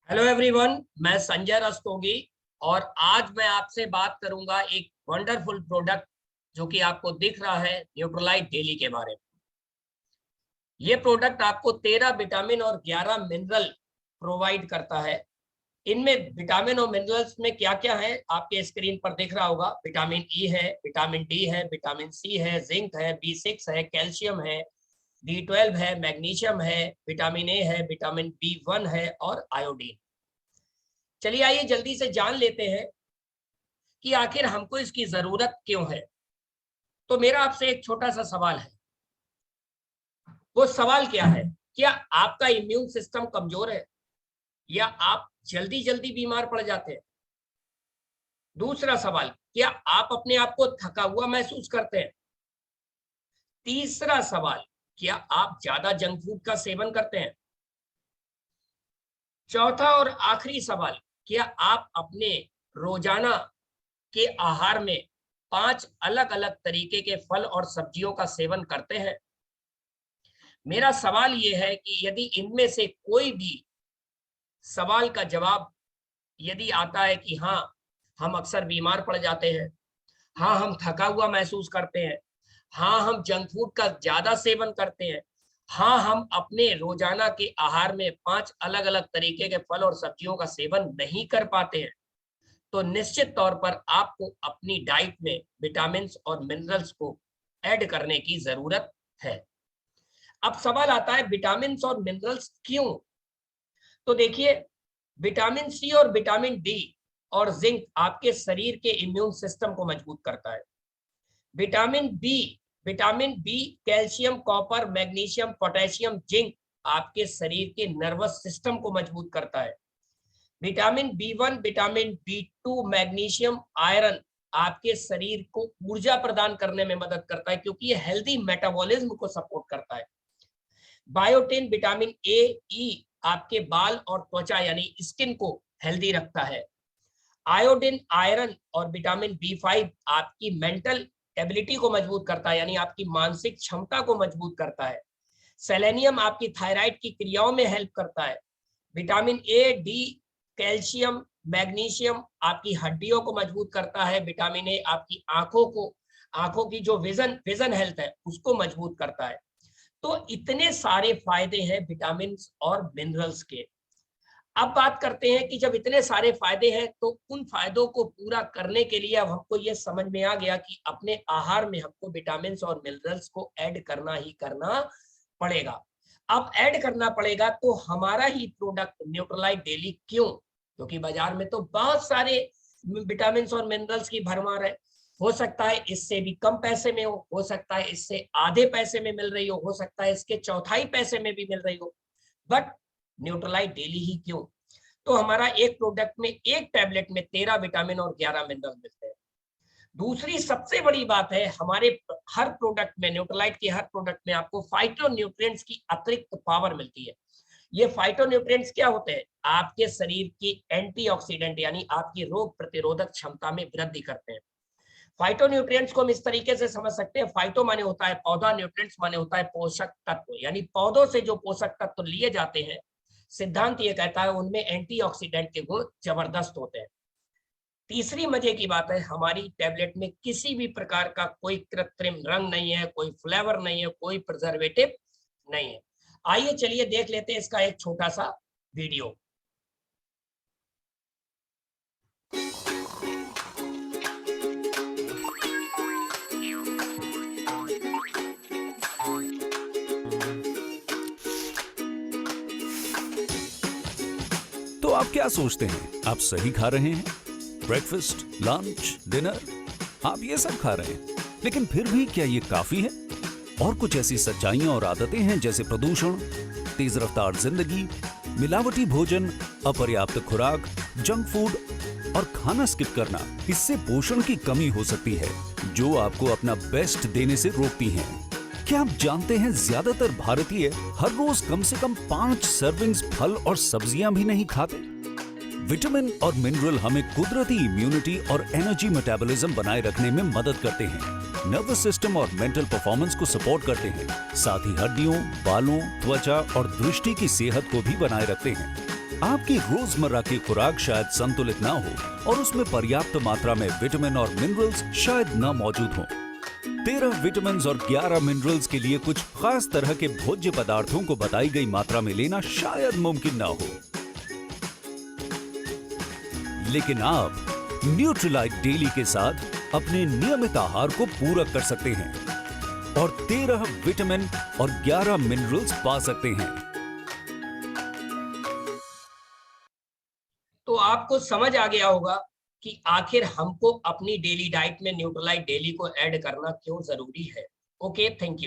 Hello everyone, मैं संजय रस्तोगी और आज मैं आपसे बात करूंगा एक वंडरफुल प्रोडक्ट जो कि आपको दिख रहा है न्यूट्रोलाइट डेली के बारे में। ये प्रोडक्ट आपको 13 विटामिन और 11 मिनरल प्रोवाइड करता है। इनमें विटामिन और मिनरल्स में क्या क्या है आपके स्क्रीन पर दिख रहा होगा। विटामिन ई है, विटामिन डी है, विटामिन सी है, जिंक है, B6 है, कैल्शियम है, B12 है, मैग्नीशियम है, विटामिन ए है, विटामिन B1 है और आयोडीन। चलिए आइए जल्दी से जान लेते हैं कि आखिर हमको इसकी जरूरत क्यों है। तो मेरा आपसे एक छोटा सा सवाल है। वो सवाल क्या है? क्या आपका इम्यून सिस्टम कमजोर है या आप जल्दी जल्दी बीमार पड़ जाते हैं? दूसरा सवाल, क्या आप अपने आप को थका हुआ महसूस करते हैं? तीसरा सवाल, क्या आप ज्यादा जंक फूड का सेवन करते हैं? चौथा और आखिरी सवाल, क्या आप अपने रोजाना के आहार में 5 अलग अलग तरीके के फल और सब्जियों का सेवन करते हैं? मेरा सवाल यह है कि यदि इनमें से कोई भी सवाल का जवाब यदि आता है कि हाँ, हम अक्सर बीमार पड़ जाते हैं, हाँ हम थका हुआ महसूस करते हैं, हाँ हम जंक फूड का ज्यादा सेवन करते हैं, हाँ हम अपने रोजाना के आहार में 5 अलग अलग तरीके के फल और सब्जियों का सेवन नहीं कर पाते हैं, तो निश्चित तौर पर आपको अपनी डाइट में विटामिन और मिनरल्स को ऐड करने की जरूरत है। अब सवाल आता है विटामिन और मिनरल्स क्यों? तो देखिए, विटामिन सी और विटामिन डी और जिंक आपके शरीर के इम्यून सिस्टम को मजबूत करता है। Vitamin B calcium, copper, magnesium, potassium, zinc आपके शरीर के नर्वस सिस्टम को मजबूत करता है। Vitamin B1, vitamin B2, magnesium, iron आपके शरीर को ऊर्जा प्रदान करने में मदद करता है क्योंकि ये हेल्दी मेटाबॉलिज्म को सपोर्ट करता है। बायोटिन, विटामिन ए, ई आपके बाल और त्वचा यानी स्किन को हेल्दी रखता है। आयोडीन, आयरन और विटामिन B5 आपकी मेंटल एबिलिटी को मजबूत करता है यानी आपकी मानसिक क्षमता को मजबूत करता है। सेलेनियम आपकी थायराइड की क्रियाओं में हेल्प करता है। Vitamin A, D, calcium, magnesium आपकी हड्डियों को मजबूत करता है। विटामिन ए आपकी आंखों की जो विजन हेल्थ है उसको मजबूत करता है। तो इतने सारे फायदे हैं विटामिन और मिनरल्स के। अब बात करते हैं कि जब इतने सारे फायदे हैं तो उन फायदों को पूरा करने के लिए अब हमको ये समझ में आ गया कि अपने आहार में हमको विटामिन और मिनरल्स को ऐड करना ही करना पड़ेगा। अब ऐड करना पड़ेगा तो हमारा ही प्रोडक्ट न्यूट्रोलाइट डेली क्यों? क्योंकि बाजार में तो बहुत सारे विटामिन और मिनरल्स की भरमार है। हो सकता है इससे भी कम पैसे में हो सकता है इससे आधे पैसे में मिल रही हो सकता है इसके चौथाई पैसे में भी मिल रही हो, बट न्यूट्रोलाइट डेली ही क्यों? तो हमारा एक प्रोडक्ट में, एक टैबलेट में 13 विटामिन और 11 मिनरल मिलते हैं। दूसरी सबसे बड़ी बात है, हमारे हर प्रोडक्ट में, न्यूट्रोलाइट के हर प्रोडक्ट में आपको फाइटोन्यूट्रिएंट्स की अतिरिक्त पावर मिलती है। ये फाइटोन्यूट्रिएंट्स क्या होते हैं? आपके शरीर की एंटीऑक्सीडेंट यानी आपकी रोग प्रतिरोधक क्षमता में वृद्धि करते हैं। फाइटोन्यूट्रिएंट्स को हम इस तरीके से समझ सकते हैं, फाइटो माने होता है पौधा, न्यूट्रिएंट्स माने होता है पोषक तत्व, यानी पौधों से जो पोषक तत्व लिए जाते हैं, सिद्धांत ये कहता है उनमें एंटीऑक्सीडेंट के गुण जबरदस्त होते हैं। तीसरी मजे की बात है, हमारी टैबलेट में किसी भी प्रकार का कोई कृत्रिम रंग नहीं है, कोई फ्लेवर नहीं है, कोई प्रिजर्वेटिव नहीं है। आइए चलिए देख लेते हैं इसका एक छोटा सा वीडियो। तो आप क्या सोचते हैं, आप सही खा रहे हैं? ब्रेकफास्ट, लंच, डिनर, आप ये सब खा रहे हैं, लेकिन फिर भी क्या ये काफी है? और कुछ ऐसी सच्चाइयां और आदतें हैं जैसे प्रदूषण, तेज रफ्तार जिंदगी, मिलावटी भोजन, अपर्याप्त खुराक, जंक फूड और खाना स्किप करना, इससे पोषण की कमी हो सकती है जो आपको अपना बेस्ट देने से रोकती हैं। क्या आप जानते हैं ज्यादातर भारतीय हर रोज कम से कम 5 सर्विंग्स फल और सब्जियां भी नहीं खाते? विटामिन और मिनरल हमें कुदरती इम्यूनिटी और एनर्जी मेटाबॉलिज्म बनाए रखने में मदद करते हैं, नर्वस सिस्टम और मेंटल परफॉर्मेंस को सपोर्ट करते हैं, साथ ही हड्डियों, बालों, त्वचा और दृष्टि की सेहत को भी बनाए रखते हैं। आपकी रोजमर्रा की खुराक शायद संतुलित ना हो और उसमें पर्याप्त मात्रा में विटामिन और मिनरल्स शायद ना मौजूद हो। 13 विटामिन और 11 मिनरल्स के लिए कुछ खास तरह के भोज्य पदार्थों को बताई गई मात्रा में लेना शायद मुमकिन ना हो, लेकिन आप न्यूट्रीलाइट डेली के साथ अपने नियमित आहार को पूरक कर सकते हैं और 13 विटामिन और 11 मिनरल्स पा सकते हैं। तो आपको समझ आ गया होगा कि आखिर हमको अपनी डेली डाइट में न्यूट्रीलाइट डेली को ऐड करना क्यों जरूरी है। Okay, thank you.